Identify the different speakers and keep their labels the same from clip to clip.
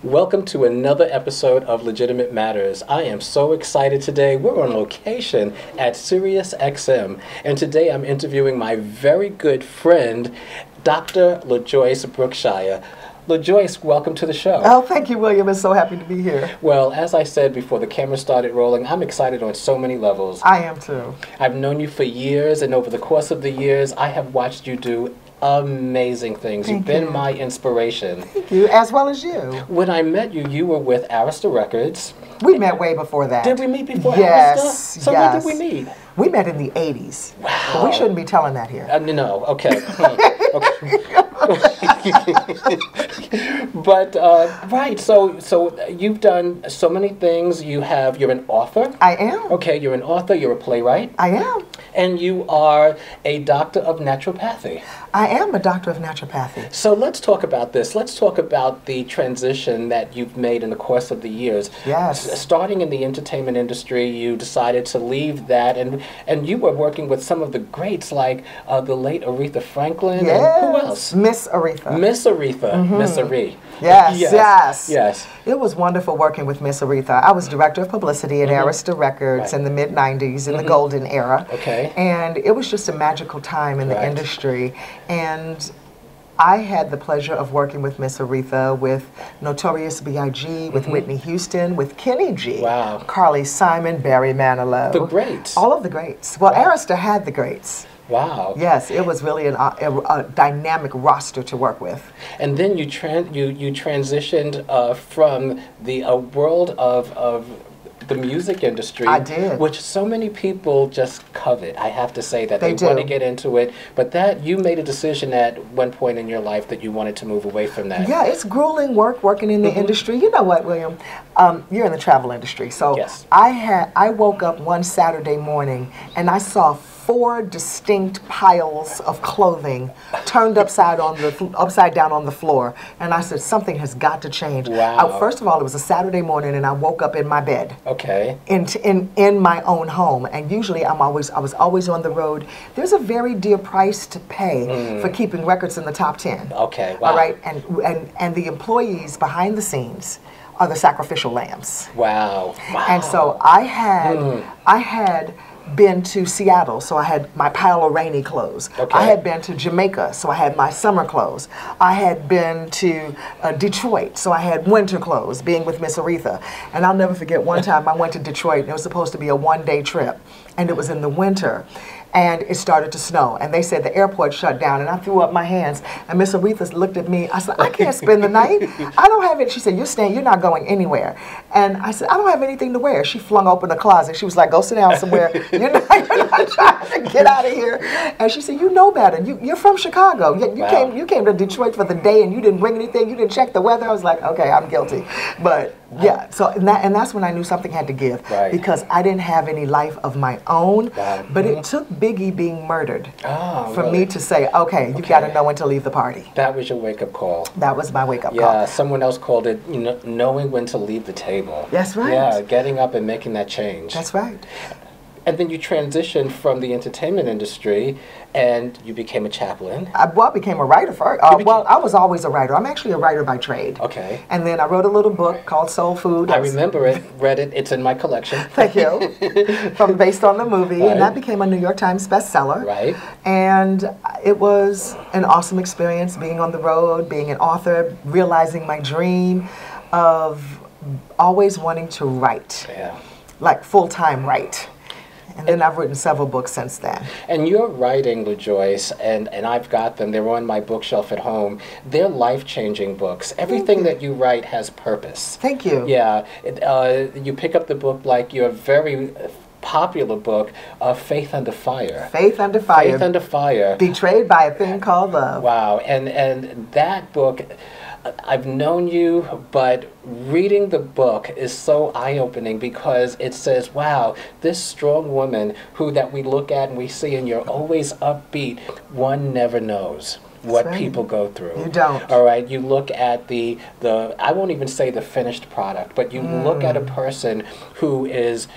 Speaker 1: Welcome to another episode of Legitimate Matters. I am so excited today. We're on location at SiriusXM, and today I'm interviewing my very good friend, Dr. LaJoyce Brookshire. LaJoyce, welcome to the show.
Speaker 2: Oh, thank you, William. I'm so happy to be here.
Speaker 1: Well, as I said before the camera started rolling, I'm excited on so many levels.
Speaker 2: I am too.
Speaker 1: I've known you for years, and over the course of the years, I have watched you do amazing things. You've been my inspiration.
Speaker 2: Thank you, as well as you.
Speaker 1: When I met you, you were with Arista Records.
Speaker 2: We met way before that.
Speaker 1: Did we meet before
Speaker 2: Yes.
Speaker 1: Arista? So when did we meet?
Speaker 2: We met in the 80s.
Speaker 1: Wow.
Speaker 2: But we shouldn't be telling that here.
Speaker 1: No, okay. But, right, so you've done so many things. You're an author.
Speaker 2: I am.
Speaker 1: Okay, you're an author, you're a playwright.
Speaker 2: I am.
Speaker 1: And you are a Doctor of Naturopathy.
Speaker 2: I am a Doctor of Naturopathy.
Speaker 1: So let's talk about this. Let's talk about the transition that you've made in the course of the years.
Speaker 2: Yes.
Speaker 1: Starting in the entertainment industry, you decided to leave that, and you were working with some of the greats like the late Aretha Franklin.
Speaker 2: Yes.
Speaker 1: And who else?
Speaker 2: Miss Aretha.
Speaker 1: Miss Aretha. Miss Aretha.
Speaker 2: Yes,
Speaker 1: yes,
Speaker 2: yes.
Speaker 1: Yes.
Speaker 2: It was wonderful working with Miss Aretha. I was director of publicity at Arista Records in the mid-90s, in the golden era.
Speaker 1: Okay.
Speaker 2: And it was just a magical time in the industry. And I had the pleasure of working with Miss Aretha, with Notorious B.I.G, with Whitney Houston, with Kenny G,
Speaker 1: Wow.
Speaker 2: Carly Simon, Barry Manilow.
Speaker 1: The greats.
Speaker 2: All of the greats. Well, Arista had the greats.
Speaker 1: Wow.
Speaker 2: Yes, it was really a dynamic roster to work with.
Speaker 1: And then you transitioned from the world of the music industry.
Speaker 2: I did.
Speaker 1: Which so many people just covet. I have to say that.
Speaker 2: They
Speaker 1: want to
Speaker 2: do.
Speaker 1: get into it. But that you made a decision at one point in your life that you wanted to move away from that.
Speaker 2: Yeah, it's grueling work working in the industry. You know what, William? You're in the travel industry. So
Speaker 1: yes.
Speaker 2: I woke up one Saturday morning and I saw 4 distinct piles of clothing turned upside down on the floor, and I said something has got to change.
Speaker 1: Wow.
Speaker 2: First of all, it was a Saturday morning, and I woke up in my bed.
Speaker 1: Okay.
Speaker 2: In my own home, and usually I was always on the road. There's a very dear price to pay for keeping records in the top 10.
Speaker 1: Okay. Wow.
Speaker 2: All right, and the employees behind the scenes are the sacrificial lambs.
Speaker 1: Wow. Wow.
Speaker 2: And so I had been to Seattle, so I had my pile of rainy clothes.
Speaker 1: Okay.
Speaker 2: I had been to Jamaica, so I had my summer clothes. I had been to Detroit, so I had winter clothes, being with Miss Aretha. And I'll never forget one time I went to Detroit, and it was supposed to be a one-day trip, and it was in the winter. And it started to snow, and they said the airport shut down, and I threw up my hands, and Miss Aretha looked at me. I said, I can't spend the night. I don't have it. She said, you're not going anywhere. And I said, I don't have anything to wear. She flung open the closet. She was like, go sit down somewhere. You're not trying to get out of here. And she said, you know better. You're from Chicago. You came to Detroit for the day, and you didn't bring anything. You didn't check the weather. I was like, okay, I'm guilty. But yeah, so and that's when I knew something had to give, because I didn't have any life of my own. But it took Biggie being murdered for me to say, okay, you got to know when to leave the party.
Speaker 1: That was your wake-up call.
Speaker 2: That was my wake-up call.
Speaker 1: Yeah, someone else called it, knowing when to leave the table.
Speaker 2: That's right.
Speaker 1: Yeah, getting up and making that change.
Speaker 2: That's right.
Speaker 1: And then you transitioned from the entertainment industry, and you became a chaplain.
Speaker 2: I became a writer first. Well, I was always a writer. I'm actually a writer by trade.
Speaker 1: Okay.
Speaker 2: And then I wrote a little book called Soul Food.
Speaker 1: I remember it, read it. It's in my collection.
Speaker 2: Thank you. Based on the movie, and that became a New York Times bestseller.
Speaker 1: Right.
Speaker 2: And it was an awesome experience being on the road, being an author, realizing my dream of always wanting to write.
Speaker 1: Yeah.
Speaker 2: Like full-time write. And then I've written several books since then.
Speaker 1: And you're writing, LaJoyce, and I've got them. They're on my bookshelf at home. They're life-changing books. Everything that you write has purpose.
Speaker 2: Thank you.
Speaker 1: Yeah. You pick up the book like you're very popular book, Faith Under Fire.
Speaker 2: Faith Under Fire.
Speaker 1: Faith Under Fire.
Speaker 2: Betrayed by a Thing Called Love.
Speaker 1: Wow. And that book, I've known you, but reading the book is so eye-opening because it says, wow, this strong woman that we look at and we see, and you're always upbeat, one never knows what people go through.
Speaker 2: You don't.
Speaker 1: All right, you look at the I won't even say the finished product, but you look at a person who is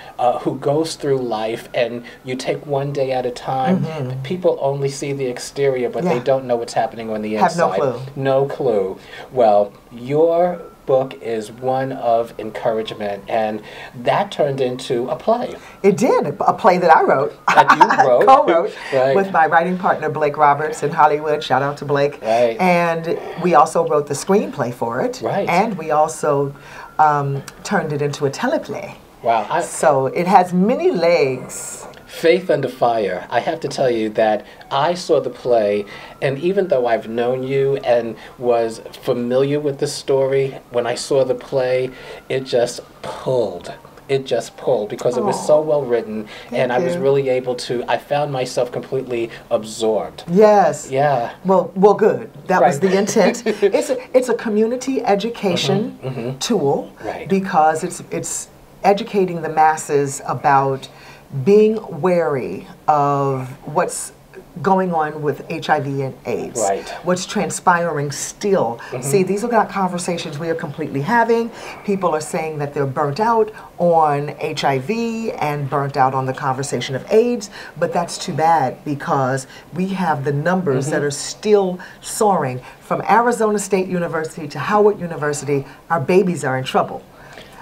Speaker 1: who goes through life, and you take one day at a time. People only see the exterior, but they don't know what's happening on the inside.
Speaker 2: Have no clue.
Speaker 1: No clue. Well, your book is one of encouragement, and that turned into a play.
Speaker 2: It did, a play that I wrote.
Speaker 1: That you wrote.
Speaker 2: Co-wrote
Speaker 1: Right.
Speaker 2: with my writing partner, Blake Roberts, in Hollywood. Shout out to Blake.
Speaker 1: Right.
Speaker 2: And we also wrote the screenplay for it.
Speaker 1: Right.
Speaker 2: And we also turned it into a teleplay.
Speaker 1: Wow.
Speaker 2: So it has many legs.
Speaker 1: Faith Under Fire. I have to tell you that I saw the play, and even though I've known you and was familiar with the story, when I saw the play, it just pulled. It just pulled because it was so well written, and I was really able to, I found myself completely absorbed.
Speaker 2: Yes.
Speaker 1: Yeah.
Speaker 2: Well, good. That was the intent. It's a community education tool, because it's educating the masses about being wary of what's going on with HIV and AIDS, what's transpiring still. See, these are not conversations we are completely having. People are saying that they're burnt out on HIV and burnt out on the conversation of AIDS, but that's too bad because we have the numbers that are still soaring. From Arizona State University to Howard University, our babies are in trouble.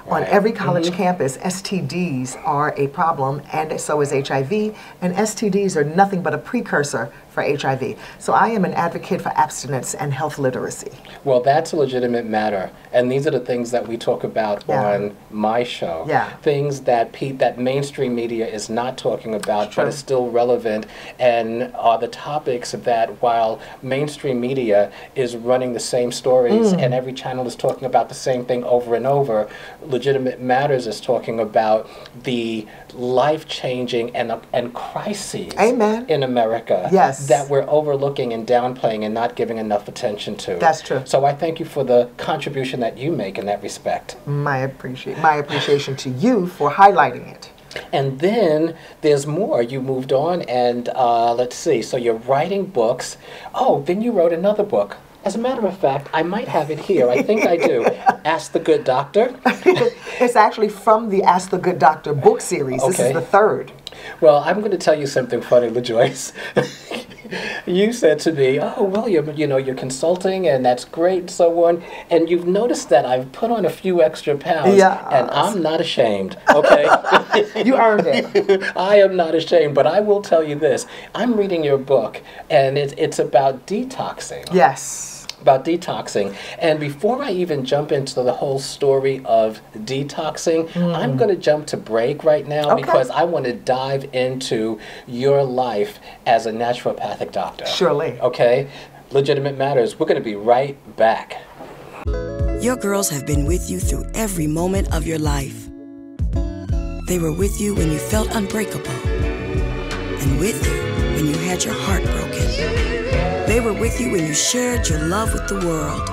Speaker 2: On every college campus, STDs are a problem, and so is HIV, and STDs are nothing but a precursor for HIV. So I am an advocate for abstinence and health literacy.
Speaker 1: Well, that's a legitimate matter, and these are the things that we talk about on my show. Things that that mainstream media is not talking about, but is still relevant, and are the topics that, while mainstream media is running the same stories and every channel is talking about the same thing over and over, Legitimate Matters is talking about the life-changing and crises in America that we're overlooking and downplaying and not giving enough attention to.
Speaker 2: That's true.
Speaker 1: So I thank you for the contribution that you make in that respect.
Speaker 2: My appreciation to you for highlighting it.
Speaker 1: And then there's more. You moved on, and let's see. So you're writing books. Oh, then you wrote another book. As a matter of fact, I might have it here. I think I do. Ask the Good Doctor.
Speaker 2: It's actually from the Ask the Good Doctor book series. This is the third.
Speaker 1: Well, I'm going to tell you something funny, LaJoyce. You said to me, oh, well, you're consulting, and that's great, and so on. And you've noticed that I've put on a few extra pounds, and I'm not ashamed, okay?
Speaker 2: You earned it.
Speaker 1: I am not ashamed, but I will tell you this. I'm reading your book, and it's about detoxing.
Speaker 2: Yes.
Speaker 1: About detoxing. And before I even jump into the whole story of detoxing, I'm going to jump to break right now because I want to dive into your life as a naturopathic doctor.
Speaker 2: Surely.
Speaker 1: Okay? Legitimate Matters. We're going to be right back.
Speaker 3: Your girls have been with you through every moment of your life. They were with you when you felt unbreakable, and with you when you had your heart broken. They were with you when you shared your love with the world,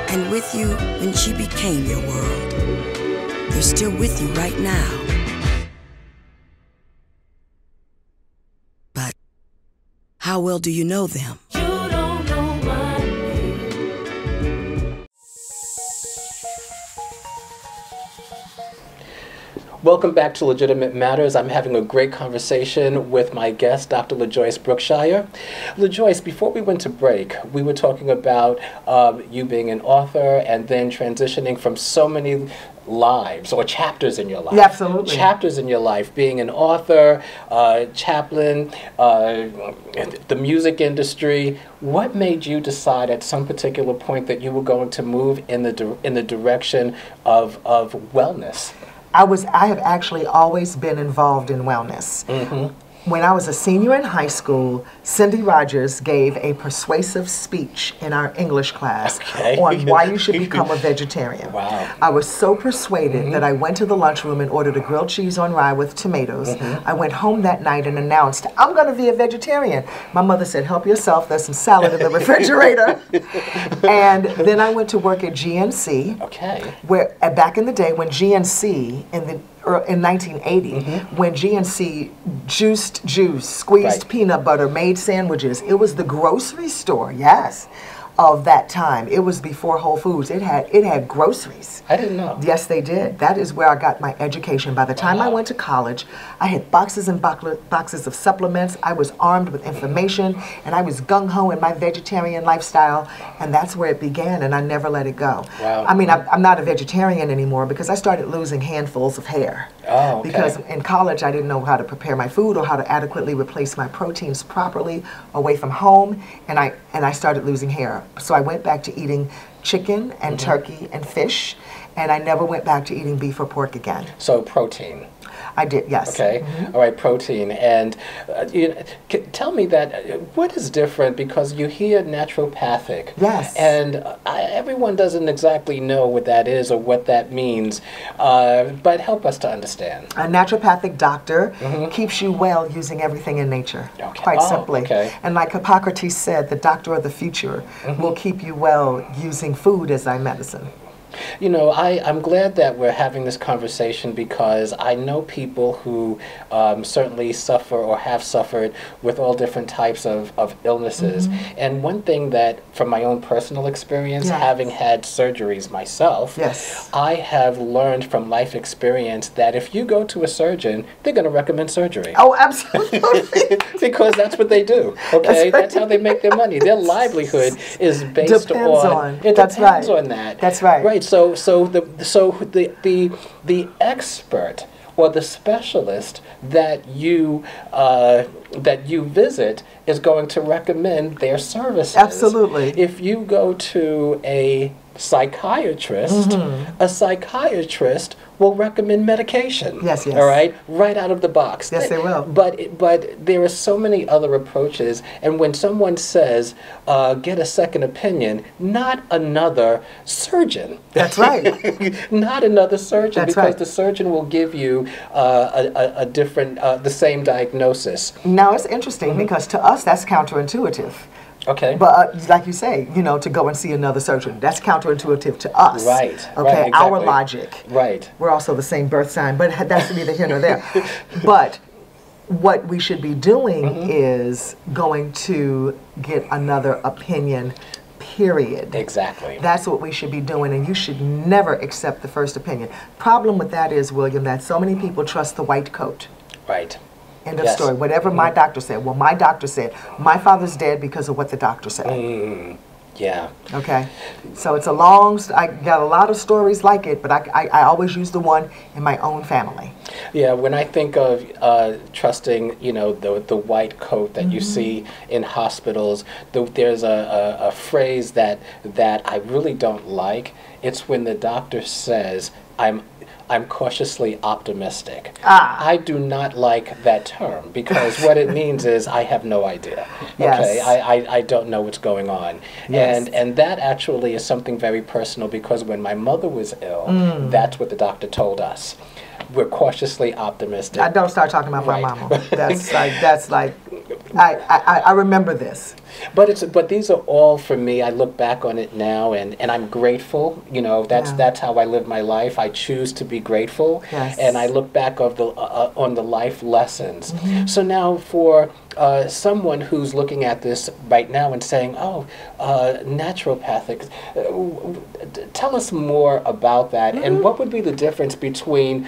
Speaker 3: and with you when she became your world. They're still with you right now. But how well do you know them? You don't know my name.
Speaker 1: Welcome back to Legitimate Matters. I'm having a great conversation with my guest, Dr. LaJoyce Brookshire. LaJoyce, before we went to break, we were talking about you being an author and then transitioning from so many lives or chapters in your life.
Speaker 2: Yeah, absolutely.
Speaker 1: Chapters in your life, being an author, chaplain, the music industry. What made you decide at some particular point that you were going to move in the direction of wellness?
Speaker 2: I have actually always been involved in wellness. when I was a senior in high school, Cindy Rogers gave a persuasive speech in our English class on why you should become a vegetarian.
Speaker 1: Wow.
Speaker 2: I was so persuaded that I went to the lunchroom and ordered a grilled cheese on rye with tomatoes. I went home that night and announced, I'm going to be a vegetarian. My mother said, help yourself, there's some salad in the refrigerator. And then I went to work at GNC, where back in the day when GNC, in 1980, when GNC juiced juice, squeezed peanut butter, made sandwiches, it was the grocery store, of that time. It was before Whole Foods. It had groceries.
Speaker 1: I didn't know.
Speaker 2: Yes, they did. That is where I got my education. By the time I went to college, I had boxes and boxes of supplements. I was armed with information, and I was gung-ho in my vegetarian lifestyle, and that's where it began, and I never let it go.
Speaker 1: Wow.
Speaker 2: I mean, I'm not a vegetarian anymore because I started losing handfuls of hair.
Speaker 1: Oh, okay.
Speaker 2: Because in college, I didn't know how to prepare my food or how to adequately replace my proteins properly away from home, and I started losing hair. So I went back to eating chicken and turkey and fish, and I never went back to eating beef or pork again.
Speaker 1: So protein.
Speaker 2: I did, yes.
Speaker 1: Okay, all right, protein. And tell me that, what is different, because you hear naturopathic.
Speaker 2: Yes.
Speaker 1: And everyone doesn't exactly know what that is or what that means, but help us to understand.
Speaker 2: A naturopathic doctor keeps you well using everything in nature, quite simply. And like Hippocrates said, the doctor of the future will keep you well using food as thy medicine.
Speaker 1: You know, I'm glad that we're having this conversation, because I know people who certainly suffer or have suffered with all different types of illnesses. And one thing that, from my own personal experience, having had surgeries myself, I have learned from life experience that if you go to a surgeon, they're going to recommend surgery.
Speaker 2: Oh, absolutely.
Speaker 1: Because that's what they do, okay? That's how they make their money. Their livelihood is based on... It depends on that.
Speaker 2: That's right.
Speaker 1: Right. So the expert or the specialist that you visit is going to recommend their services.
Speaker 2: Absolutely.
Speaker 1: If you go to a psychiatrist, a psychiatrist will recommend medication.
Speaker 2: Yes, yes.
Speaker 1: All right, right out of the box.
Speaker 2: Yes, they will.
Speaker 1: But there are so many other approaches, and when someone says, get a second opinion, not another surgeon.
Speaker 2: That's right.
Speaker 1: Not another surgeon,
Speaker 2: That's
Speaker 1: because
Speaker 2: right.
Speaker 1: the surgeon will give you a different, the same diagnosis.
Speaker 2: Now, it's interesting because to us, that's counterintuitive.
Speaker 1: Okay.
Speaker 2: But like you say, you know, to go and see another surgeon, that's counterintuitive to us.
Speaker 1: Right.
Speaker 2: Okay.
Speaker 1: Right, exactly.
Speaker 2: Our logic.
Speaker 1: Right.
Speaker 2: We're also the same birth sign, but that's neither here nor there. But what we should be doing is going to get another opinion. Period.
Speaker 1: Exactly.
Speaker 2: That's what we should be doing, and you should never accept the first opinion. Problem with that is, William, that so many people trust the white coat.
Speaker 1: Right.
Speaker 2: End of story. Whatever my doctor said. Well, my doctor said. My father's dead because of what the doctor said.
Speaker 1: Yeah.
Speaker 2: Okay. So it's a long, I got a lot of stories like it, but I always use the one in my own family.
Speaker 1: Yeah, when I think of trusting, you know, the white coat that you see in hospitals, there's a phrase that I really don't like. It's when the doctor says, I'm cautiously optimistic. I do not like that term, because what it means is I have no idea. Okay, I don't know what's going on. And that actually is something very personal, because when my mother was ill, that's what the doctor told us. We're cautiously optimistic.
Speaker 2: I don't start talking about my mama. That's like I remember this.
Speaker 1: But these are all, for me, I look back on it now, and I'm grateful. You know, that's how I live my life. I choose to be grateful, and I look back on the life lessons. So now for someone who's looking at this right now and saying, oh, naturopathic, tell us more about that, and what would be the difference between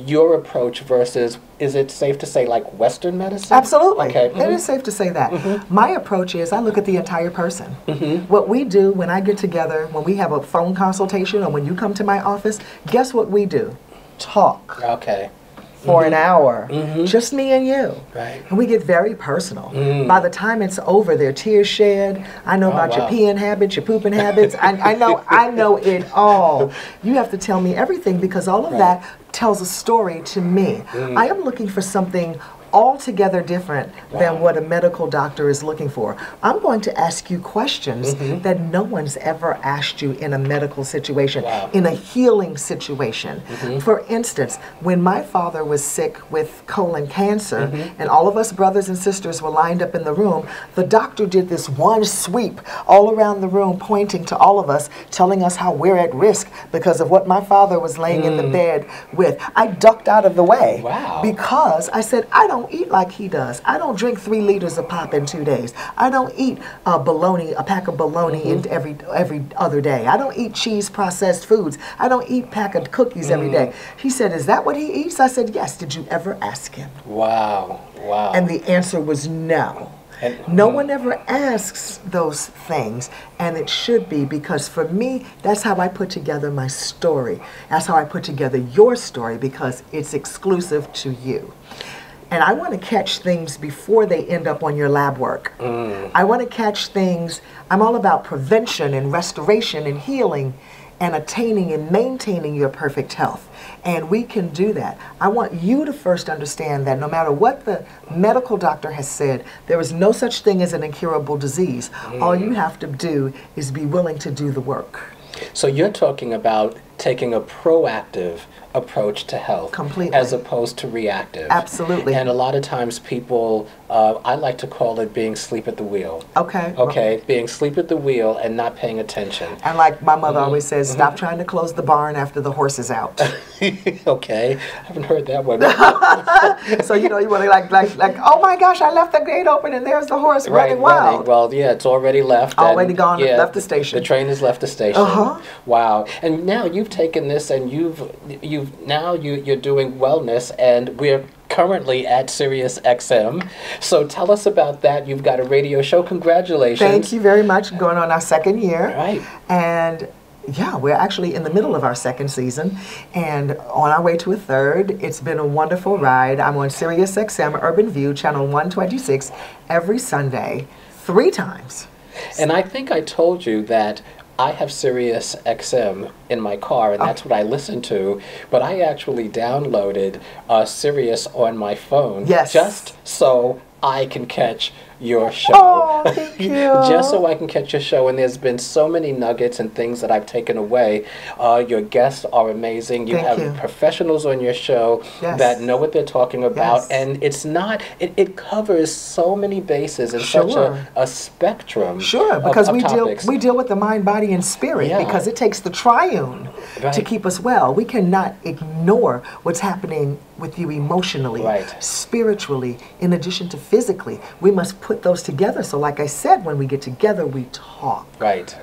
Speaker 1: your approach versus, is it safe to say, like Western medicine?
Speaker 2: Absolutely.
Speaker 1: Okay.
Speaker 2: It is safe to say that. My approach is I look at the entire person. What we do when I get together, when we have a phone consultation, or when you come to my office, guess what we do? Talk.
Speaker 1: Okay.
Speaker 2: For an hour, just me and you.
Speaker 1: Right.
Speaker 2: And we get very personal. By the time it's over, there are tears shed. I know about your peeing habits, your pooping habits. I know it all. You have to tell me everything, because all of that tells a story to me. I am looking for something altogether different than what a medical doctor is looking for. I'm going to ask you questions that no one's ever asked you in a medical situation, in a healing situation. For instance, when my father was sick with colon cancer, and all of us brothers and sisters were lined up in the room, the doctor did this one sweep all around the room, pointing to all of us, telling us how we're at risk because of what my father was laying in the bed with. I ducked out of the way because I said, I don't eat like he does. I don't drink 3 liters of pop in 2 days. I don't eat a pack of bologna in every other day. I don't eat cheese processed foods. I don't eat pack of cookies every day. He said, is that what he eats? I said, yes. Did you ever ask him?
Speaker 1: Wow.
Speaker 2: And the answer was no. No one ever asks those things, and it should be, because for me, that's how I put together my story. That's how I put together your story, because it's exclusive to you. And I want to catch things before they end up on your lab work. I want to catch things. I'm all about prevention and restoration and healing and attaining and maintaining your perfect health. And we can do that. I want you to first understand that no matter what the medical doctor has said, there is no such thing as an incurable disease. All you have to do is be willing to do the work.
Speaker 1: So you're talking about taking a proactive approach to health,
Speaker 2: completely,
Speaker 1: as opposed to reactive.
Speaker 2: Absolutely.
Speaker 1: And a lot of times people, I like to call it being asleep at the wheel.
Speaker 2: Okay,
Speaker 1: being asleep at the wheel and not paying attention.
Speaker 2: And like my mother always says, stop trying to close the barn after the horse is out.
Speaker 1: Okay, I haven't heard that one.
Speaker 2: So you know, you want to like, oh my gosh, I left the gate open and there's the horse running wild.
Speaker 1: Well, yeah, it's already left.
Speaker 2: Already gone, left the station.
Speaker 1: The train has left the station. Wow. And now you've taken this and you're doing wellness, and we're currently at SiriusXM. So tell us about that. You've got a radio show. Congratulations.
Speaker 2: Thank you very much. Going on our 2nd year.
Speaker 1: Right.
Speaker 2: And yeah, we're actually in the middle of our 2nd season and on our way to a 3rd. It's been a wonderful ride. I'm on SiriusXM Urban View, channel 126, every Sunday, 3 times.
Speaker 1: And I think I told you that I have SiriusXM in my car, and that's what I listen to. But I actually downloaded Sirius on my phone, just so I can catch your show.
Speaker 2: Oh, thank you.
Speaker 1: Just so I can catch your show. And there's been so many nuggets and things that I've taken away. Your guests are amazing. You have professionals on your show that know what they're talking about. And it's not, it covers so many bases in such a spectrum.
Speaker 2: Because
Speaker 1: of
Speaker 2: we deal with the mind, body, and spirit, because it takes the triune to keep us well. We cannot ignore what's happening with you emotionally, spiritually, in addition to physically. We must put those together. So like I said, when we get together, we talk.
Speaker 1: Right.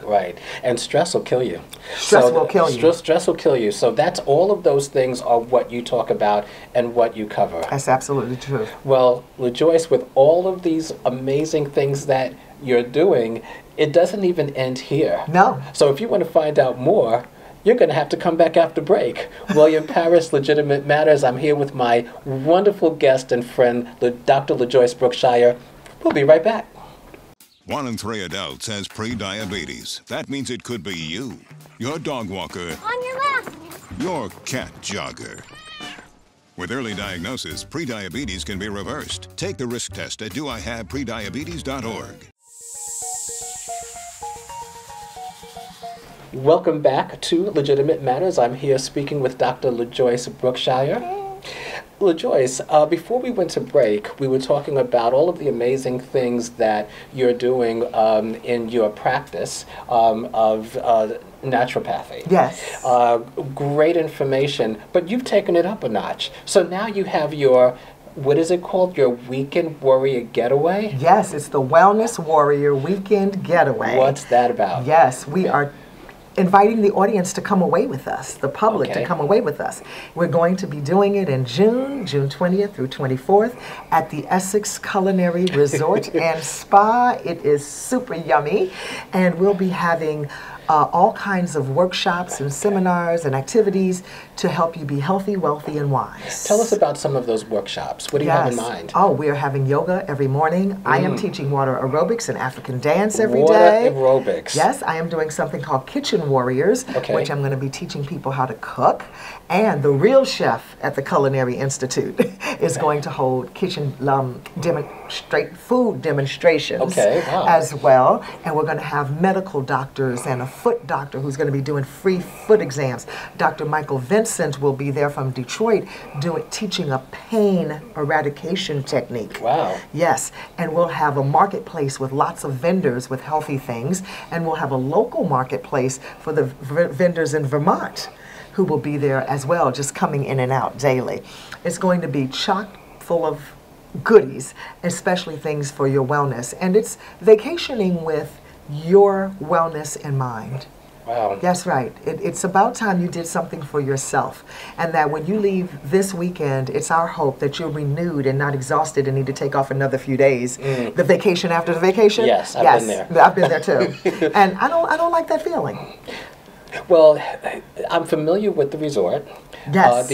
Speaker 1: And stress will kill you.
Speaker 2: Stress will kill you.
Speaker 1: Stress will kill you. So that's all of those things are what you talk about and what you cover.
Speaker 2: That's absolutely true.
Speaker 1: Well, LaJoyce, with all of these amazing things that you're doing, it doesn't even end here.
Speaker 2: No.
Speaker 1: So if you want to find out more, you're going to have to come back after break. William Parris, Legitimate Matters. I'm here with my wonderful guest and friend, Dr. LaJoyce Brookshire. We'll be right back.
Speaker 4: 1 in 3 adults has pre-diabetes. That means it could be you, your dog walker,
Speaker 5: on your left,
Speaker 4: your cat jogger. With early diagnosis, pre-diabetes can be reversed. Take the risk test at doihaveprediabetes.org.
Speaker 1: Welcome back to Legitimate Matters. I'm here speaking with Dr. LaJoyce Brookshire. LaJoyce, before we went to break, we were talking about all of the amazing things that you're doing in your practice of naturopathy.
Speaker 2: Yes.
Speaker 1: Great information, but you've taken it up a notch. So now you have your, what is it called? Your Weekend Warrior Getaway?
Speaker 2: Yes, it's the Wellness Warrior Weekend Getaway.
Speaker 1: What's that about?
Speaker 2: Yes, we are inviting the audience to come away with us, the public to come away with us. We're going to be doing it in June 20th through 24th at the Essex Culinary Resort and Spa. It is super yummy, and we'll be having all kinds of workshops and seminars and activities to help you be healthy, wealthy, and wise.
Speaker 1: Tell us about some of those workshops. What do you have in mind?
Speaker 2: Oh, we are having yoga every morning. I am teaching water aerobics and African dance every
Speaker 1: Water
Speaker 2: day.
Speaker 1: aerobics.
Speaker 2: Yes, I am doing something called Kitchen Warriors, which I'm going to be teaching people how to cook. And the real chef at the Culinary Institute is going to hold kitchen food demonstrations as well. And we're going to have medical doctors and a foot doctor who's going to be doing free foot exams. Dr. Michael Vincent will be there from Detroit teaching a pain eradication technique.
Speaker 1: Wow.
Speaker 2: Yes, and we'll have a marketplace with lots of vendors with healthy things, and we'll have a local marketplace for the vendors in Vermont who will be there as well, just coming in and out daily. It's going to be chock full of goodies, especially things for your wellness. And it's vacationing with your wellness in mind.
Speaker 1: Wow.
Speaker 2: That's right. It's about time you did something for yourself. And that when you leave this weekend, it's our hope that you're renewed and not exhausted and need to take off another few days. The vacation after the vacation?
Speaker 1: Yes, I've been there.
Speaker 2: I've been there too. And I don't like that feeling.
Speaker 1: Well, I'm familiar with the resort.
Speaker 2: Yes.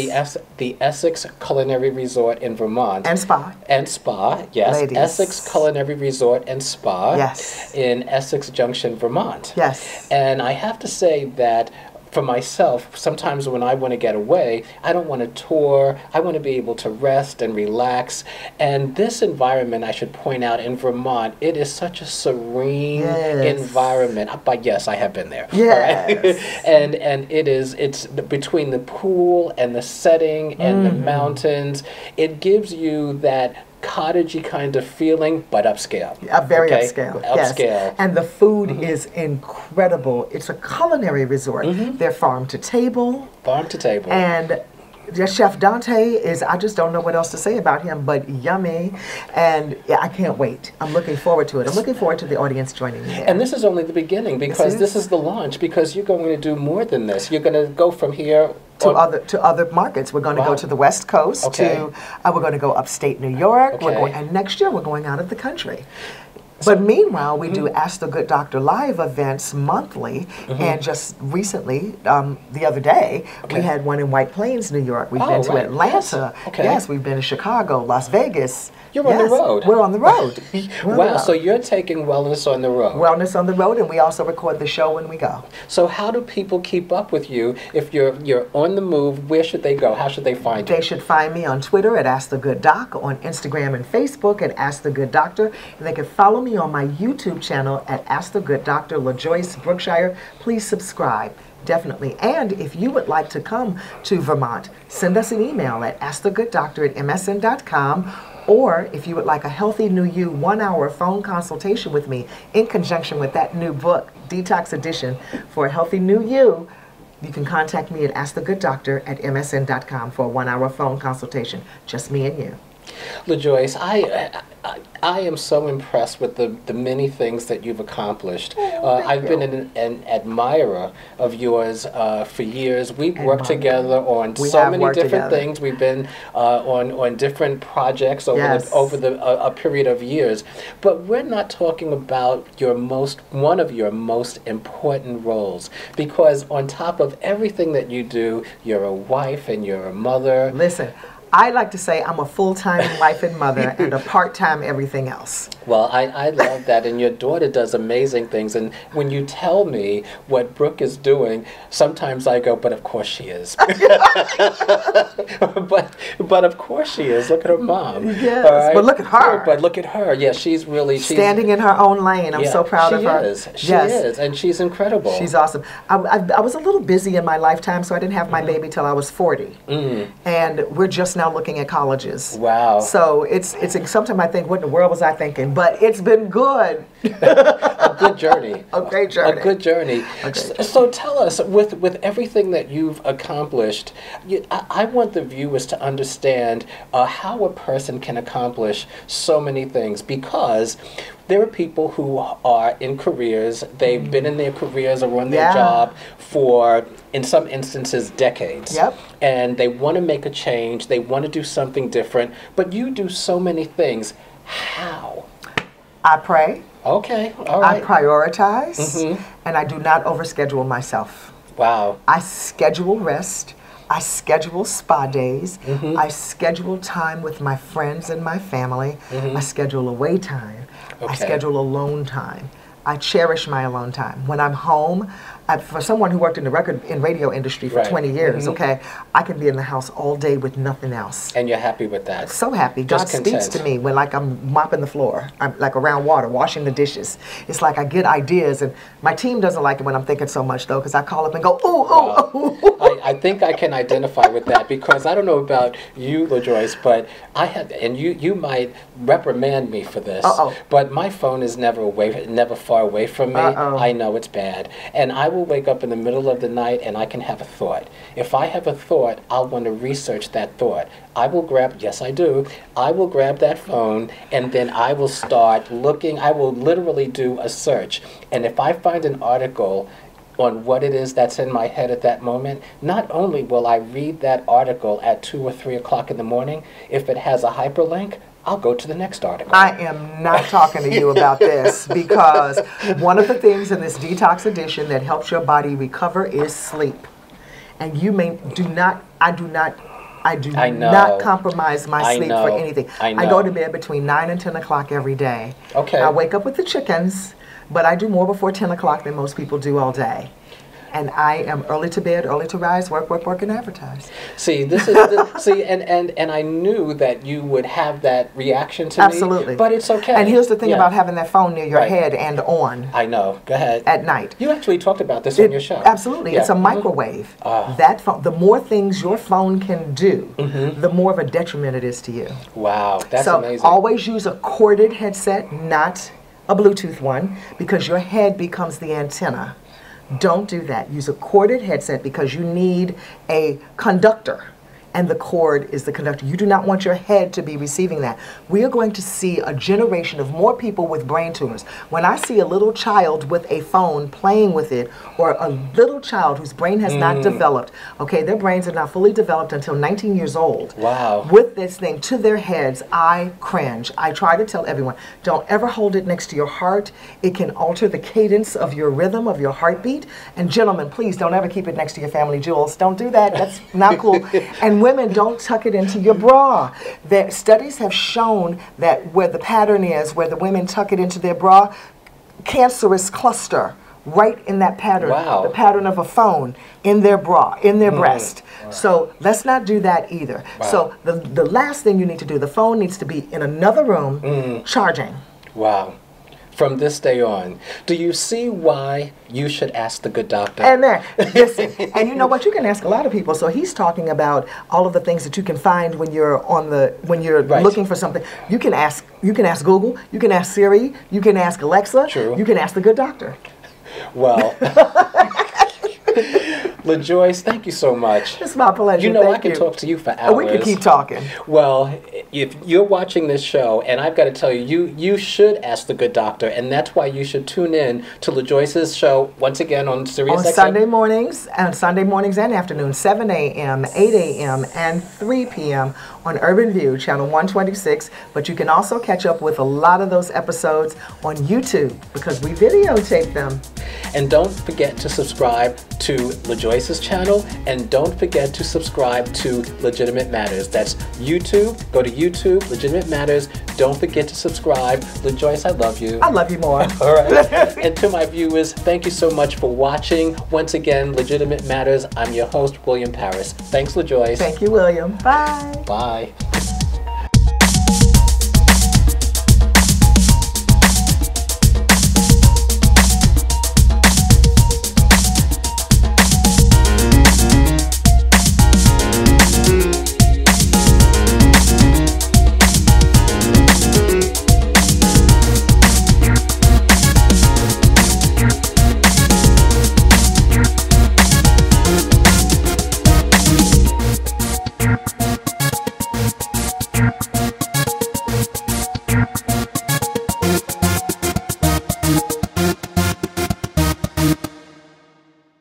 Speaker 1: The Essex Culinary Resort in Vermont.
Speaker 2: And spa.
Speaker 1: And spa, yes.
Speaker 2: Ladies.
Speaker 1: Essex Culinary Resort and Spa.
Speaker 2: Yes.
Speaker 1: In Essex Junction, Vermont.
Speaker 2: Yes.
Speaker 1: And I have to say that for myself, sometimes when I want to get away, I don't want to tour. I want to be able to rest and relax. And this environment, I should point out, in Vermont, it is such a serene environment. But yes, I have been there.
Speaker 2: Yes.
Speaker 1: Right? and it's between the pool and the setting and the mountains. It gives you that cottagey kind of feeling, but upscale.
Speaker 2: Very upscale.
Speaker 1: Upscale.
Speaker 2: Yes. And the food is incredible. It's a culinary resort. They're farm to table.
Speaker 1: Farm to table.
Speaker 2: And Chef Dante is, I just don't know what else to say about him, but yummy. And yeah, I can't wait. I'm looking forward to it. I'm looking forward to the audience joining me there.
Speaker 1: And this is only the beginning, because this is the launch, because you're going to do more than this. You're going to go from here
Speaker 2: to other markets. We're going to go to the West Coast. We're going to go upstate New York. And next year we're going out of the country. But meanwhile, we do Ask the Good Doctor live events monthly, and just recently, the other day, we had one in White Plains, New York. We've been to Atlanta. Yes, we've been to Chicago, Las Vegas.
Speaker 1: You're on the road.
Speaker 2: We're on the road.
Speaker 1: Wow, so you're taking wellness on the road.
Speaker 2: Wellness on the road, and we also record the show when we go.
Speaker 1: So how do people keep up with you if you're on the move? Where should they go? How should they find you?
Speaker 2: They should find me on Twitter at Ask the Good Doc, on Instagram and Facebook at Ask the Good Doctor, and they can follow me on my YouTube channel at Ask the Good Doctor, LaJoyce Brookshire. Please subscribe. Definitely. And if you would like to come to Vermont, send us an email at askthegooddoctor@msn.com. Or if you would like a Healthy New You 1-hour phone consultation with me in conjunction with that new book, Detox Edition for a Healthy New You, you can contact me at askthegooddoctor@msn.com for a 1-hour phone consultation. Just me and you.
Speaker 1: LaJoyce, I am so impressed with the many things that you've accomplished. I've been an admirer of yours for years. We've worked together on so many different things. We've been on different projects over a period of years. But we're not talking about one of your most important roles, because on top of everything that you do, you're a wife and you're a mother.
Speaker 2: Listen, I like to say I'm a full-time wife and mother and a part-time everything else.
Speaker 1: Well, I love that, and your daughter does amazing things. And when you tell me what Brooke is doing, sometimes I go, but of course she is. but of course she is. Look at her mom.
Speaker 2: Yes, right? But look at her.
Speaker 1: But look at her. Yeah, she's
Speaker 2: standing in her own lane. I'm so proud of her.
Speaker 1: She is, and she's incredible.
Speaker 2: She's awesome. I was a little busy in my lifetime, so I didn't have my baby till I was 40. And we're just now looking at colleges.
Speaker 1: Wow.
Speaker 2: So it's sometimes I think, what in the world was I thinking? But it's been good.
Speaker 1: A good journey.
Speaker 2: A great journey.
Speaker 1: A good journey. So tell us, with everything that you've accomplished, I want the viewers to understand how a person can accomplish so many things, because there are people who are in careers, they've been in their careers or on their job for, in some instances, decades. And they want to make a change, they want to do something different, but you do so many things. How?
Speaker 2: I pray.
Speaker 1: Okay, all right.
Speaker 2: I prioritize, and I do not overschedule myself.
Speaker 1: Wow.
Speaker 2: I schedule rest. I schedule spa days. I schedule time with my friends and my family. I schedule away time. I schedule alone time. I cherish my alone time. When I'm home, for someone who worked in the radio industry for 20 years, okay, I can be in the house all day with nothing else.
Speaker 1: And you're happy with that?
Speaker 2: So happy. God speaks to me when, like, I'm mopping the floor. I'm like around water, washing the dishes. It's like I get ideas, and my team doesn't like it when I'm thinking so much, though, because I call up and go, ooh.
Speaker 1: I think I can identify with that, because I don't know about you, LaJoyce, but I had, and you might reprimand me for this, but my phone is never far away from me. I know it's bad. And I will wake up in the middle of the night and I can have a thought. If I have a thought, I'll want to research that thought. I will grab, yes I do, I will grab that phone and then I will start looking. I will literally do a search. And if I find an article on what it is that's in my head at that moment, not only will I read that article at 2 or 3 o'clock in the morning, if it has a hyperlink, I'll go to the next article. I am not talking to you about this, because one of the things in this detox edition that helps your body recover is sleep. And you I do not compromise my sleep for anything. I go to bed between 9 and 10 o'clock every day. Okay. I wake up with the chickens, but I do more before 10 o'clock than most people do all day. And I am early to bed, early to rise, work, and advertise. See, this is and I knew that you would have that reaction to me. Absolutely. But it's okay. And here's the thing about having that phone near your head and on. I know. Go ahead. At night. You actually talked about this on your show. Absolutely. It's a microwave. That phone, the more things your phone can do, the more of a detriment it is to you. Wow, that's amazing. So always use a corded headset, not a Bluetooth one, because your head becomes the antenna. Don't do that. Use a corded headset, because you need a conductor, and the cord is the conductor. You do not want your head to be receiving that. We are going to see a generation of more people with brain tumors. When I see a little child with a phone playing with it, or a little child whose brain has not developed, okay, their brains are not fully developed until 19 years old. Wow. With this thing to their heads, I cringe. I try to tell everyone, don't ever hold it next to your heart. It can alter the cadence of your rhythm, of your heartbeat. And gentlemen, please don't ever keep it next to your family jewels. Don't do that. That's not cool. And women, don't tuck it into your bra. Studies have shown that where the pattern is, where the women tuck it into their bra, cancerous cluster right in that pattern. Wow. The pattern of a phone in their bra, in their breast. Wow. So let's not do that either. Wow. So the last thing you need to do, the phone needs to be in another room charging. Wow. From this day on, do you see why you should ask the good doctor? And listen, and you know what? You can ask a lot of people. So he's talking about all of the things that you can find when you're looking for something. You can ask Google, you can ask Siri, you can ask Alexa. True. You can ask the good doctor. Well, LaJoyce, thank you so much. It's my pleasure. You know, I can talk to you for hours. We can keep talking. Well, if you're watching this show, and I've got to tell you, you should ask the good doctor, and that's why you should tune in to LaJoyce's show once again on SiriusXM. On Sunday mornings and afternoons, 7 a.m., 8 a.m., and 3 p.m. on Urban View, channel 126. But you can also catch up with a lot of those episodes on YouTube, because we videotape them. And don't forget to subscribe to LaJoyce's channel, and don't forget to subscribe to Legitimate Matters. That's YouTube. Go to YouTube, Legitimate Matters. Don't forget to subscribe. LaJoyce, I love you. I love you more. All right. And to my viewers, thank you so much for watching. Once again, Legitimate Matters. I'm your host, William Parris. Thanks, LaJoyce. Thank you, William. Bye. Bye.